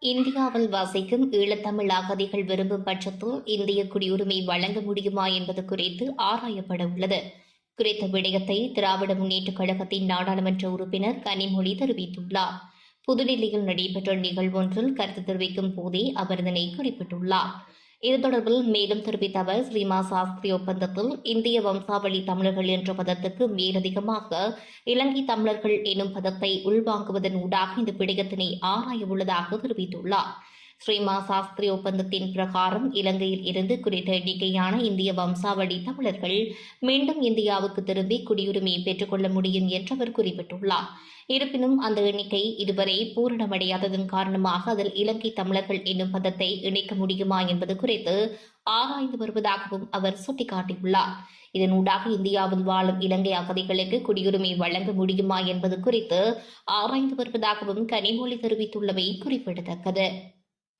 இந்தியாவில் வசிக்கும் ஈழத்தமிழ் அகதிகள் விரும்பும் பட்சத்தில் இந்திய குடியுரிமை வழங்க முடியுமா என்பது குறித்து ஆராயப்பட உள்ளது. குறித்த விடயத்தை திராவிட முன்னேற்றக் கழகத்தின் நாடாளுமன்ற உறுப்பினர் கனிமொழி தெரிவித்துள்ளார். புதுடில்லியில் நடைபெற்ற நிகழ்வொன்றில் கருத்து தெரிவிக்கும் போதே அவர் இதனை குறிப்பிட்டுள்ளார். இது தொடர்பில் மேலும் தெரிவித்த அவர், ஸ்ரீமா சாஸ்திரி ஒப்பந்தத்தில் இந்திய வம்சாவளி தமிழர்கள் என்ற பதத்துக்கு மேலதிகமாக இலங்கை தமிழர்கள் எனும் பதத்தை உள்வாங்குவதன் ஊடாக இந்த விடயத்தினை ஆராய உள்ளதாக தெரிவித்துள்ளார். ஸ்ரீமா சாஸ்திரி ஒப்பந்தத்தின் பிரகாரம் இலங்கையில் இருந்து குறித்த எண்ணிக்கையான இந்திய வம்சாவளி தமிழர்கள் மீண்டும் இந்தியாவுக்கு திரும்பி குடியுரிமையை பெற்றுக் கொள்ள முடியும் என்று அவர் குறிப்பிட்டுள்ளார். இருப்பினும் அந்த எண்ணிக்கை இதுவரை பூரணமடையாததன் காரணமாக அதில் இலங்கை தமிழர்கள் என்னும் பதத்தை இணைக்க முடியுமா என்பது குறித்து ஆராய்ந்து வருவதாகவும் அவர் சுட்டிக்காட்டியுள்ளார். இதனூடாக இந்தியாவில் வாழும் இலங்கை அகதிகளுக்கு குடியுரிமை வழங்க முடியுமா என்பது குறித்து ஆராய்ந்து வருவதாகவும் கனிமொழி தெரிவித்துள்ளமை குறிப்பிடத்தக்கது.